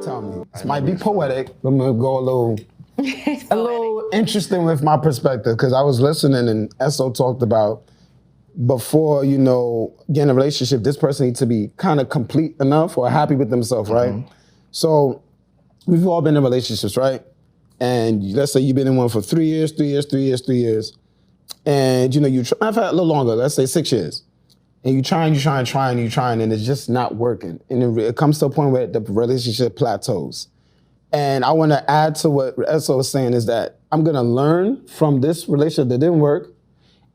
Tell me. This might be poetic, but I'm gonna go a little interesting with my perspective, because I was listening and Esso talked about before, you know, getting a relationship, this person needs to be kind of complete enough or happy with themselves, right? So we've all been in relationships, right? And let's say you've been in one for 3 years, and you know, I've had a little longer, let's say 6 years. And you're trying, and it's just not working. And it comes to a point where the relationship plateaus. And I want to add to what Esso was saying is that I'm going to learn from this relationship that didn't work,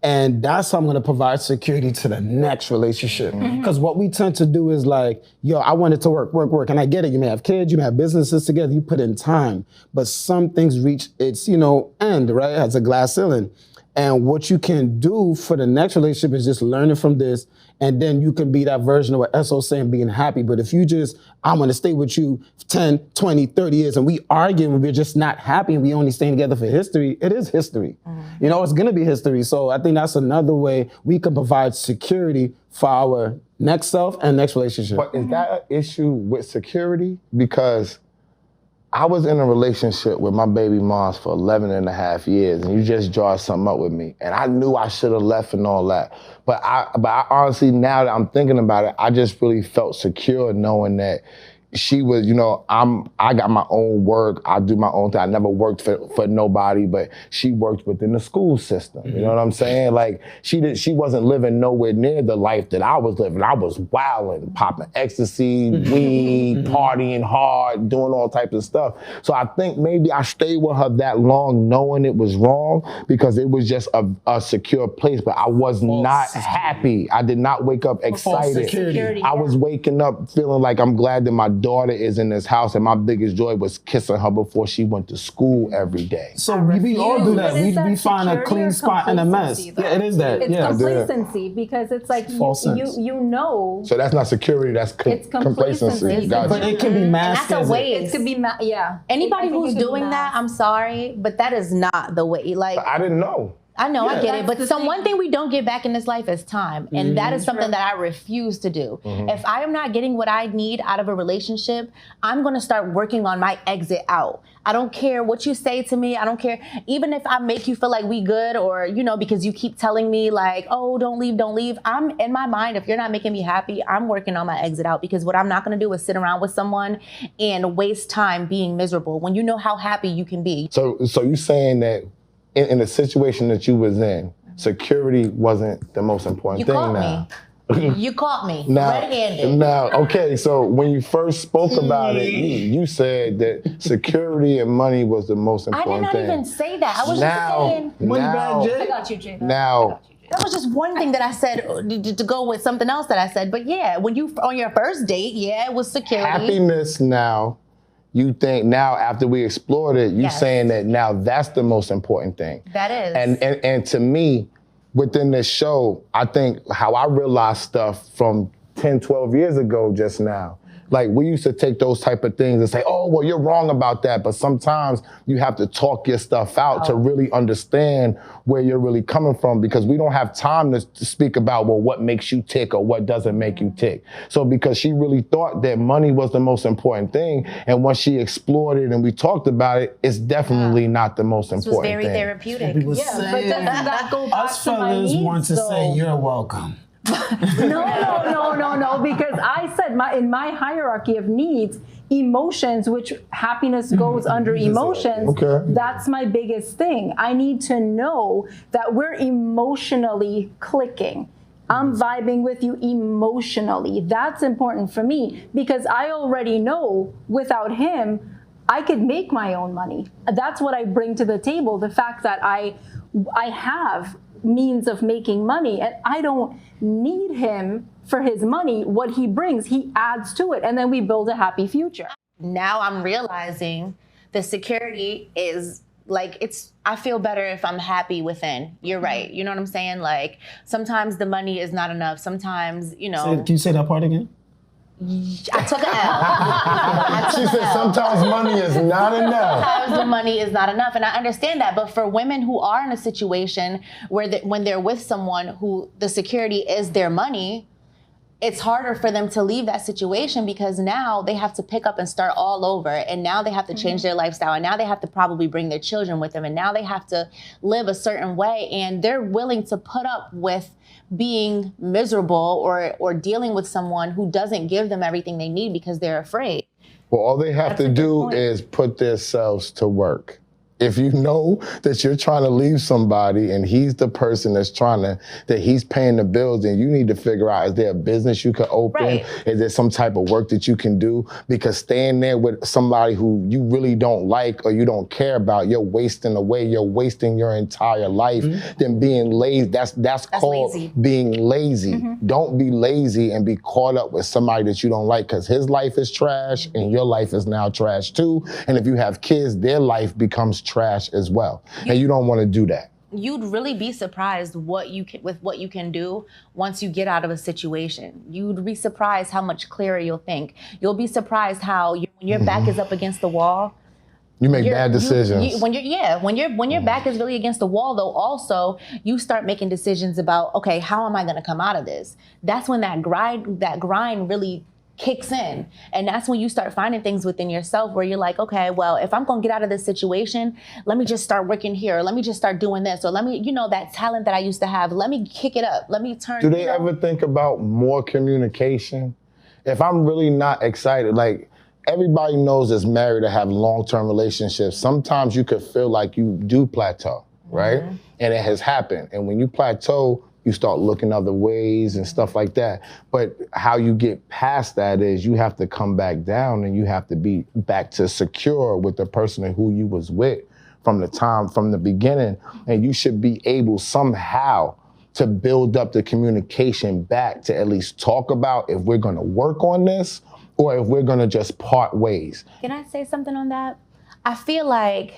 and that's how I'm going to provide security to the next relationship. Because what we tend to do is like, yo, I want it to work. And I get it. You may have kids, you may have businesses together, you put in time. But some things reach its, you know, end, right? It has a glass ceiling. And what you can do for the next relationship is just learning from this, and then you can be that version of what Esso's saying, being happy. But if you just, I'm gonna stay with you 10, 20, 30 years, and we argue and we're just not happy and we only staying together for history, it is history. You know, it's gonna be history. So I think that's another way we can provide security for our next self and next relationship. But is that an issue with security? Because I was in a relationship with my baby moms for 11 and a half years, and you just jarred something up with me. And I knew I should have left and all that. But I honestly, now that I'm thinking about it, I just really felt secure knowing that she was, you know, I got my own work, I do my own thing. I never worked for nobody, but she worked within the school system. You know what I'm saying? Like, she wasn't living nowhere near the life that I was living. I was wilding, popping ecstasy, weed, partying hard, doing all types of stuff. So I think maybe I stayed with her that long knowing it was wrong, because it was just a secure place, but I was not happy. I did not wake up excited. I was waking up feeling like I'm glad that my daughter is in this house, and my biggest joy was kissing her before she went to school every day. So we all do that. We find a clean spot in a mess. Yeah, it is that. It's complacency, because it's like you know. So that's not security, that's complacency. Gotcha. But it can be masked. That's a way. It could be, Anybody who's doing that, I'm sorry, but that is not the way. Like, I didn't know. I know, I get it, but one thing we don't get back in this life is time, and that is something that I refuse to do. If I am not getting what I need out of a relationship, I'm gonna start working on my exit out. I don't care what you say to me, I don't care, even if I make you feel like we good, or, you know, because you keep telling me like, oh, don't leave. I'm in my mind, if you're not making me happy, I'm working on my exit out, because what I'm not gonna do is sit around with someone and waste time being miserable when you know how happy you can be. So you saying that in the situation that you was in, security wasn't the most important thing now. You caught me now, red-handed. Now, okay, so when you first spoke about it, you said that security and money was the most important thing. I did not even say that. I was just saying. I got you, Jada. Now, that was just one thing that I said to go with something else that I said. But yeah, when you on your first date, it was security. Happiness now. You think now, after we explored it, you saying that now that's the most important thing. That is. And to me, within this show, I think how I realized stuff from 10, 12 years ago just now. Like, we used to take those type of things and say, oh, well, you're wrong about that. But sometimes you have to talk your stuff out to really understand where you're really coming from, because we don't have time to speak about, well, what makes you tick or what doesn't make you tick. So because she really thought that money was the most important thing, and once she explored it and we talked about it, it's definitely not the most important thing. It was very therapeutic. But doesn't that go back Us to my fellas needs, want to though? say you're welcome. No, because I said in my hierarchy of needs, emotions, which happiness goes under emotions, that's my biggest thing. I need to know that we're emotionally clicking. I'm vibing with you emotionally. That's important for me, because I already know without him, I could make my own money. That's what I bring to the table, the fact that I have means of making money, and I don't need him for his money. What he brings, he adds to it, and then we build a happy future. Now I'm realizing the security is like, I feel better if I'm happy within. You're right. You know what I'm saying? Like, sometimes the money is not enough. Sometimes, you know. Can you say that part again? I took an L. She said sometimes money is not enough. Sometimes the money is not enough, and I understand that. But for women who are in a situation where when they're with someone who the security is their money, it's harder for them to leave that situation because now they have to pick up and start all over. And now they have to change their lifestyle. And now they have to probably bring their children with them. And now they have to live a certain way. And they're willing to put up with being miserable or dealing with someone who doesn't give them everything they need because they're afraid. Well, all they have to do is put themselves to work. If you know that you're trying to leave somebody and he's the person that he's paying the bills, then you need to figure out, is there a business you could open? Right. Is there some type of work that you can do? Because staying there with somebody who you really don't like or you don't care about, you're wasting away. You're wasting your entire life. Then being lazy, that's called lazy. Being lazy. Don't be lazy and be caught up with somebody that you don't like, because his life is trash and your life is now trash too. And if you have kids, their life becomes trash as well. And you don't want to do that. You'd really be surprised what you can do once you get out of a situation. You'd be surprised how much clearer you'll think. You'll be surprised how when your back is up against the wall, you make bad decisions. When your back is really against the wall, though, also you start making decisions about, okay, how am I going to come out of this? That's when that grind really kicks in. And that's when you start finding things within yourself where you're like, okay, well, if I'm going to get out of this situation, let me just start working here. Or let me just start doing this. Or let me, that talent that I used to have, let me kick it up. Let me turn. Do they ever think about more communication? If I'm really not excited, like everybody knows that's married to have long-term relationships, sometimes you could feel like you do plateau, right? And it has happened. And when you plateau, you start looking other ways and stuff like that. But how you get past that is you have to come back down and you have to be back to secure with the person who you was with from the beginning. And you should be able somehow to build up the communication back to at least talk about if we're gonna work on this or if we're gonna just part ways. Can I say something on that? I feel like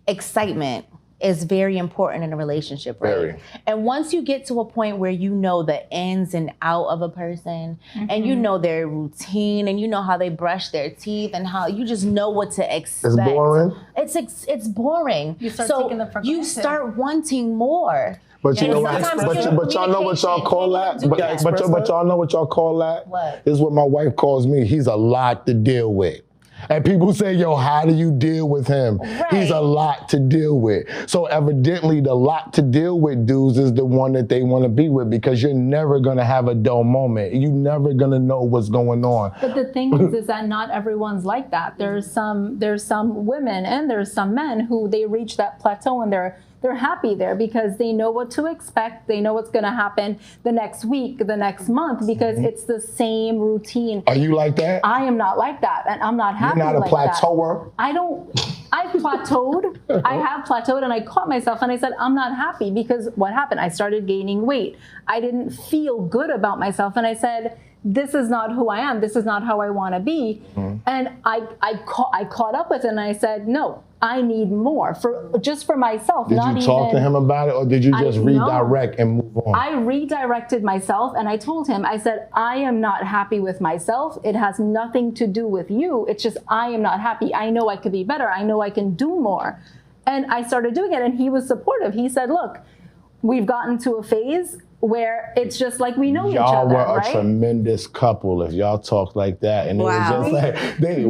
excitement is very important in a relationship, right? Very. And once you get to a point where you know the ins and out of a person and you know their routine and you know how they brush their teeth and how you just know what to expect. It's boring. It's boring. You start so taking them for you granted. start wanting more. But you know, sometimes but y'all know what y'all call that? But y'all know what y'all call that? What? This is what my wife calls me. He's a lot to deal with. And people say, yo, how do you deal with him? Right. He's a lot to deal with. So evidently the lot to deal with dudes is the one that they want to be with, because you're never going to have a dull moment. You're never going to know what's going on. But the thing is that not everyone's like that. There's some women and there's some men who they reach that plateau and they're happy there because they know what to expect. They know what's going to happen the next week, the next month, because it's the same routine. Are you like that? I am not like that, and I'm not happy. You're not a like plateauer? that. I've plateaued. I have plateaued, and I caught myself, and I said, I'm not happy, because what happened? I started gaining weight. I didn't feel good about myself, and I said, this is not who I am. This is not how I want to be. And I caught up with it, and I said, no, I need more just for myself. Did you talk to him about it, or did you just redirect and move on? I redirected myself, and I told him, I said, I am not happy with myself. It has nothing to do with you. It's just I am not happy. I know I could be better. I know I can do more. And I started doing it, and he was supportive. He said, look, we've gotten to a phase where it's just like we know each other, Y'all were right? a tremendous couple if y'all talked like that. And Wow. it was just like, they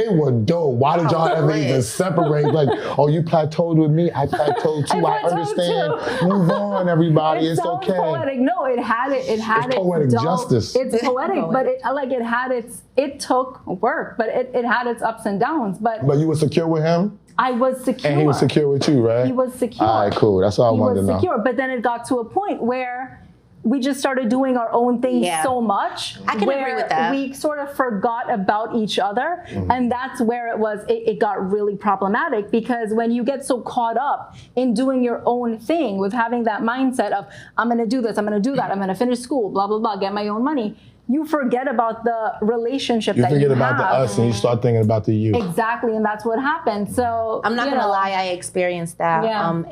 were dope. Why did y'all ever even separate? Like, oh, you plateaued with me, I plateaued too. I plateaued understand. too. Move on, everybody. It's sounds okay. poetic. No, it had its poetic dull- justice. It's poetic, but it took work, but it had its ups and downs. But you were secure with him? I was secure. And he was secure with you, right? He was secure. All right, cool. That's all I wanted to know. He was secure, but then it got to a point where we just started doing our own thing so much. I can agree with that. We sort of forgot about each other. And that's where it got really problematic, because when you get so caught up in doing your own thing, with having that mindset of, I'm going to do this, I'm going to do that, I'm going to finish school, blah, blah, blah, get my own money, you forget about the relationship that you have. You forget about the us and you start thinking about the you. Exactly, and that's what happened. So I'm not going to lie, I experienced that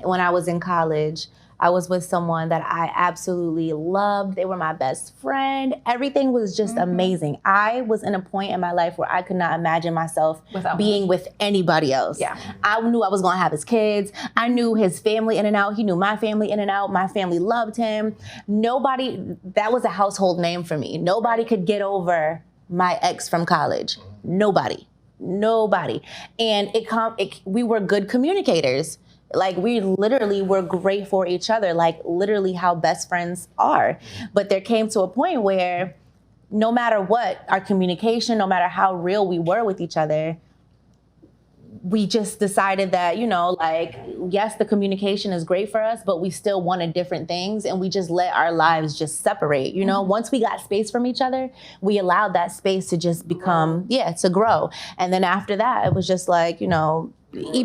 when I was in college. I was with someone that I absolutely loved. They were my best friend. Everything was just amazing. I was in a point in my life where I could not imagine myself being with anybody else. Yeah. I knew I was going to have his kids. I knew his family in and out. He knew my family in and out. My family loved him. Nobody, that was a household name for me. Nobody could get over my ex from college. Nobody. And we were good communicators. Like, we literally were great for each other, like literally how best friends are. But there came to a point where no matter what, our communication, no matter how real we were with each other, we just decided that, you know, like, yes, the communication is great for us, but we still wanted different things, and we just let our lives just separate. You know, once we got space from each other, we allowed that space to just become, to grow. And then after that, it was just like, you know, we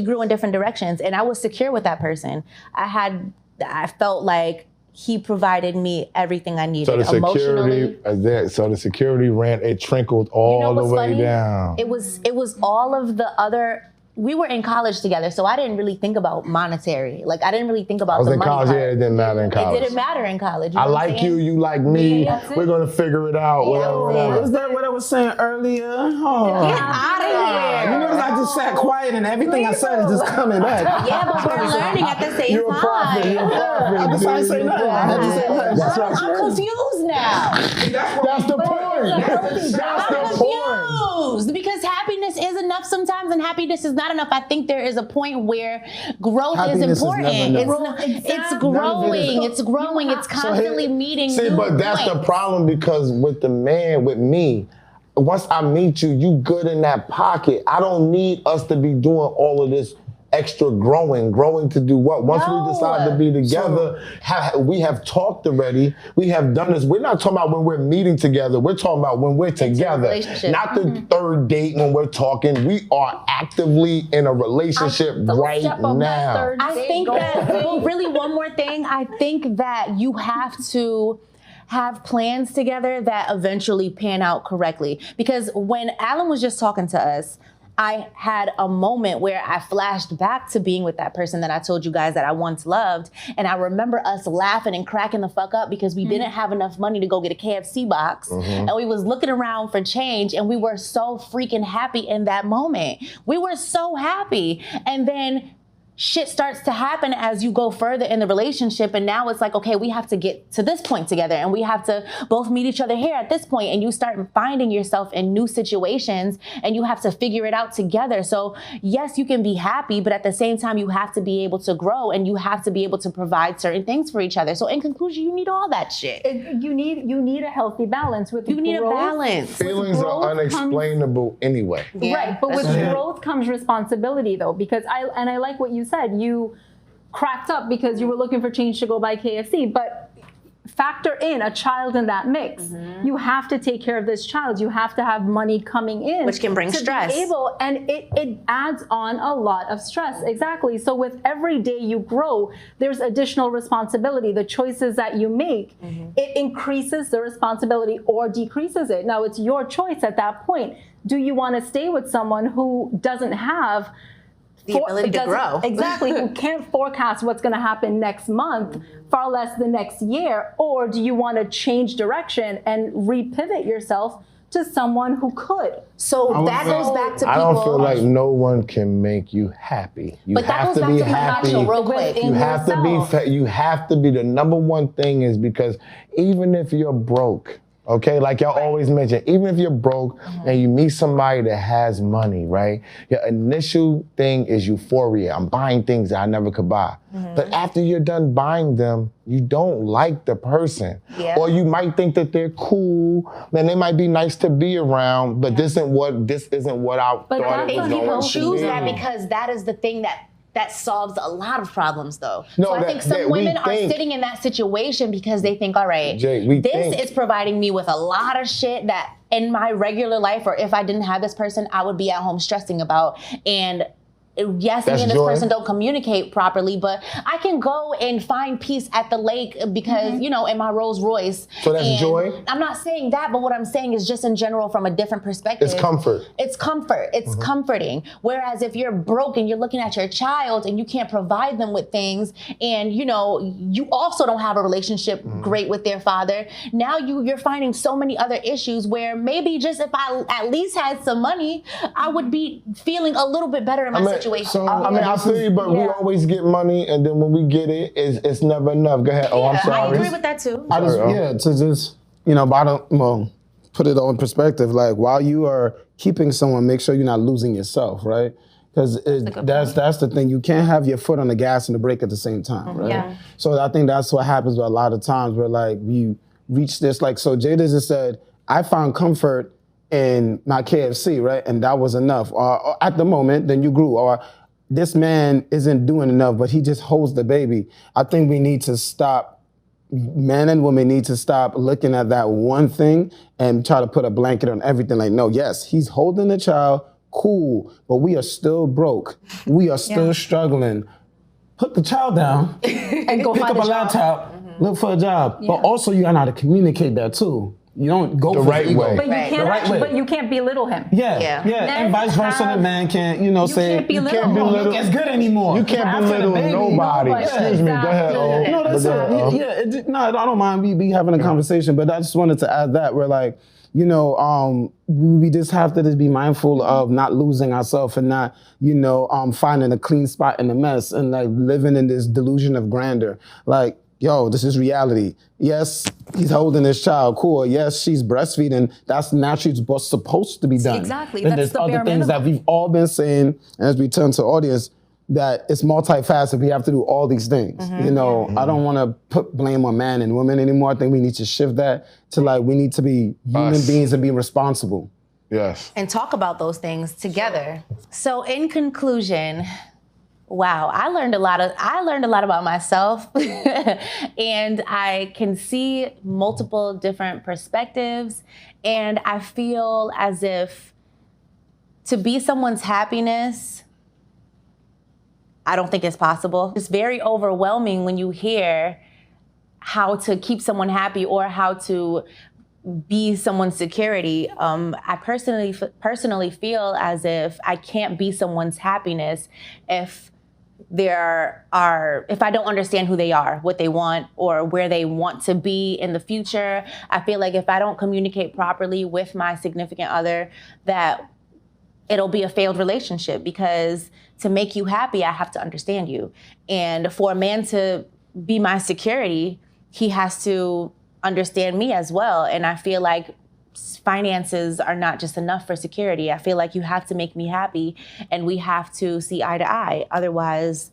grew in different directions, and I was secure with that person. I felt like he provided me everything I needed. So the security, it trickled all the way down. It was all of the other. We were in college together, so I didn't really think about monetary. Like, I didn't really think about the money part. I was in college, it didn't matter in college. It didn't matter in college. You I like you, you like me. We're gonna figure it out. Whatever. Is that what I was saying earlier? Oh. Get out of here. You notice I just sat quiet and everything I said is just coming back. Yeah, but we're learning at the same You're a prophet. time. You're a prophet. I decided to say nothing. I had to say nothing. I'm confused now. That's the point. That's the point. Because happiness is enough sometimes, and happiness is not enough. I think there is a point where growth Happiness is important. It's growing. It's constantly meeting new but that's the points. problem, because with me, once I meet you, you good in that pocket. I don't need us to be doing all of this extra growing to do what? Once we decide to be together, we have talked already. We have done this. We're not talking about when we're meeting together. We're talking about when we're together. Not the third date when we're talking. We are actively in a relationship right now. I think that, well, really, one more thing. I think that you have to have plans together that eventually pan out correctly. Because when Alan was just talking to us, I had a moment where I flashed back to being with that person that I told you guys that I once loved. And I remember us laughing and cracking the fuck up because we didn't have enough money to go get a KFC box. And we was looking around for change, and we were so freaking happy in that moment. We were so happy. And then shit starts to happen as you go further in the relationship, and now it's like, okay, we have to get to this point together, and we have to both meet each other here at this point, and you start finding yourself in new situations, and you have to figure it out together. So yes, you can be happy, but at the same time, you have to be able to grow, and you have to be able to provide certain things for each other. So in conclusion, you need all that shit. You need a healthy balance. You need a balance. Feelings are unexplainable anyway. Right, but with growth comes responsibility, though, because I like what you said. You cracked up because you were looking for change to go buy KFC, but factor in a child in that mix. You have to take care of this child. You have to have money coming in, which can bring stress. And it adds on a lot of stress. Exactly. So with every day you grow, there's additional responsibility. The choices that you make, it increases the responsibility or decreases it. Now it's your choice at that point. Do you want to stay with someone who doesn't have the ability to grow? Exactly. Who can't forecast what's going to happen next month, far less the next year? Or do you want to change direction and repivot yourself to someone who could? So that goes back to people. I don't feel like no one can make you happy. You have to be happy. Real quick. You have to be. You have to be. The number one thing is because even if you're broke, okay, like y'all always mention, even if you're broke and you meet somebody that has money, right? Your initial thing is euphoria. I'm buying things that I never could buy. But after you're done buying them, you don't like the person. Or you might think that they're cool, and they might be nice to be around, but this isn't what I thought it was going to be. People choose that because that is the thing that solves a lot of problems, though. So I think some women are sitting in that situation because they think, all right, this is providing me with a lot of shit that in my regular life, or if I didn't have this person, I would be at home stressing about. And yes, me and this person don't communicate properly, but I can go and find peace at the lake because, you know, in my Rolls Royce. So that's joy? I'm not saying that, but what I'm saying is just in general from a different perspective. It's comfort. It's comfort. It's comforting. Whereas if you're broken, you're looking at your child and you can't provide them with things, and, you know, you also don't have a relationship great with their father. Now you're finding so many other issues where maybe just if I at least had some money, I would be feeling a little bit better in my situation. So, I feel you, but we always get money, and then when we get it, it's never enough. Go ahead. Oh, I'm sorry. I agree with that too. To just, you know, put it all in perspective. Like, while you are keeping someone, make sure you're not losing yourself, right? Because that's the thing. You can't have your foot on the gas and the brake at the same time, right? Yeah. So I think that's what happens a lot of times, where like you reach this, like, so Jada just said, I found comfort in my KFC, right? And that was enough. Or at the moment, then you grew. Or this man isn't doing enough, but he just holds the baby. I think we need to stop, men and women need to stop looking at that one thing and try to put a blanket on everything. Like, no, yes, he's holding the child, cool, but we are still broke. We are still struggling. Put the child down and go pick up a laptop, look for a job. But also you gotta know how to communicate that too. You don't go the for right the ego. way. But you can't. But you can't belittle him. Yeah. And vice versa. The man can't, you know, say you can't belittle. Look as good anymore. You can't belittle nobody. Excuse me. Go ahead. No, that's it. I don't mind we having a conversation, but I just wanted to add that we're like, you know, we just have to just be mindful of not losing ourselves and not, you know, finding a clean spot in the mess and like living in this delusion of grandeur. Like, yo, this is reality. Yes, he's holding his child, cool. Yes, she's breastfeeding. That's naturally what's supposed to be done. Exactly. And That's there's the other bare things minimum. that we've all been saying, as we turn to audience, that it's multifaceted. We have to do all these things. You know, I don't want to put blame on man and woman anymore. I think we need to shift that to like, we need to be human beings and be responsible. Yes. And talk about those things together. So in conclusion, wow, I learned a lot about myself and I can see multiple different perspectives, and I feel as if to be someone's happiness, I don't think it's possible. It's very overwhelming when you hear how to keep someone happy or how to be someone's security. I personally feel as if I can't be someone's happiness if I don't understand who they are, what they want, or where they want to be in the future. I feel like if I don't communicate properly with my significant other, that it'll be a failed relationship, because to make you happy, I have to understand you. And for a man to be my security, he has to understand me as well. And I feel like finances are not just enough for security. I feel like you have to make me happy and we have to see eye to eye. Otherwise,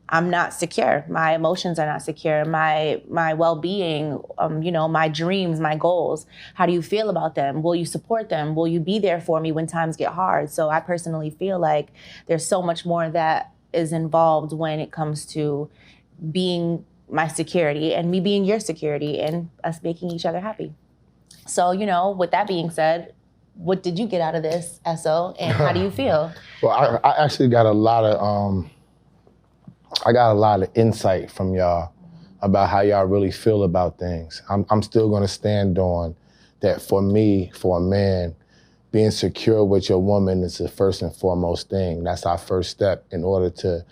I'm not secure. My emotions are not secure. My well-being, you know, my dreams, my goals. How do you feel about them? Will you support them? Will you be there for me when times get hard? So I personally feel like there's so much more that is involved when it comes to being my security and me being your security and us making each other happy. So, you know, with that being said, what did you get out of this, SO, and how do you feel? Well, I actually got a lot of insight from y'all about how y'all really feel about things. I'm still gonna stand on that. For me, for a man, being secure with your woman is the first and foremost thing. That's our first step in order to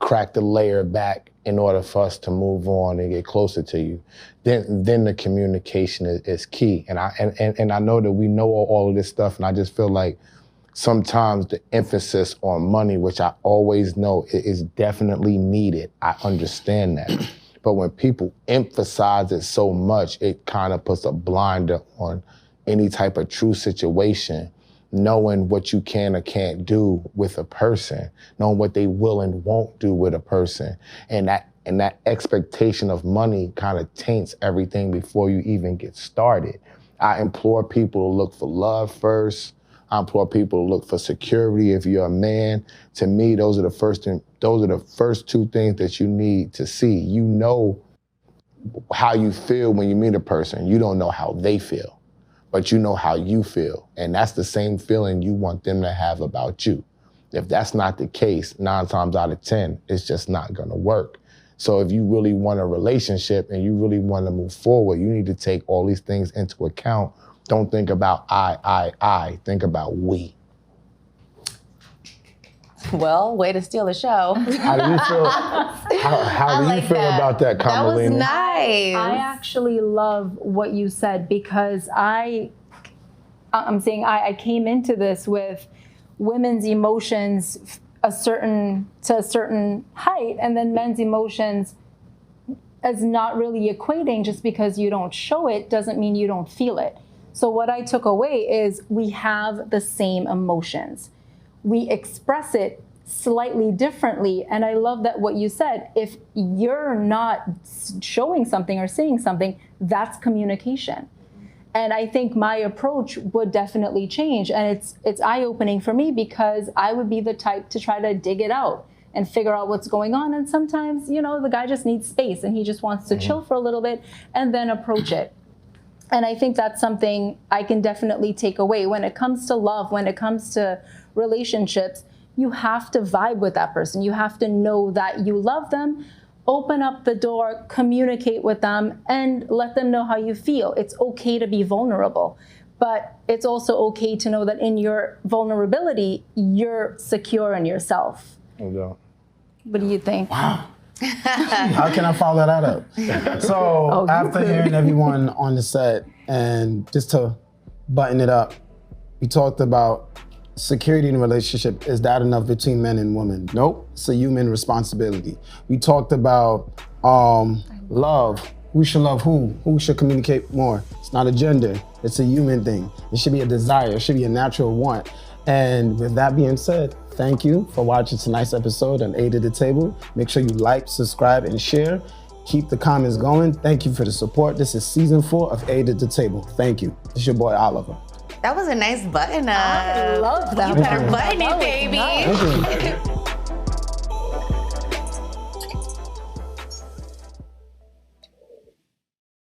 crack the layer back, in order for us to move on and get closer to you. Then the communication is key. And I know that we know all of this stuff, and I just feel like sometimes the emphasis on money, which I always know is definitely needed. I understand that. But when people emphasize it so much, it kind of puts a blinder on any type of true situation, knowing what you can or can't do with a person, knowing what they will and won't do with a person. And that expectation of money kind of taints everything before you even get started. I implore people to look for love first. I implore people to look for security if you're a man. To me, those are the first two things that you need to see. You know how you feel when you meet a person. You don't know how they feel, but you know how you feel. And that's the same feeling you want them to have about you. If that's not the case, 9 times out of 10, it's just not gonna work. So if you really want a relationship and you really want to move forward, you need to take all these things into account. Don't think about I. Think about we. Well, way to steal the show. How do you feel? How do you feel about that, Kamalina? That was nice. I actually love what you said because I'm saying I came into this with women's emotions to a certain height, and then men's emotions as not really equating. Just because you don't show it doesn't mean you don't feel it. So what I took away is we have the same emotions. We express it slightly differently. And I love that what you said, if you're not showing something or saying something, that's communication. And I think my approach would definitely change. And it's eye-opening for me because I would be the type to try to dig it out and figure out what's going on. And sometimes, the guy just needs space and he just wants to chill for a little bit and then approach it. And I think that's something I can definitely take away. When it comes to love, when it comes to relationships, you have to vibe with that person. You have to know that you love them. Open up the door, communicate with them, and let them know how you feel. It's okay to be vulnerable, but it's also okay to know that in your vulnerability, you're secure in yourself. No. What do you think? Wow. How can I follow that up? So after hearing everyone on the set, and just to button it up, we talked about security in a relationship. Is that enough between men and women? Nope, it's a human responsibility. We talked about love. Who should love who? Who should communicate more? It's not a gender, it's a human thing. It should be a desire, it should be a natural want. And with that being said, thank you for watching tonight's episode on A to the Table. Make sure you like, subscribe, and share. Keep the comments going. Thank you for the support. This is season 4 of A to the Table. Thank you. It's your boy, Oliver. That was a nice button up. I love that. You better button it, baby. Nice.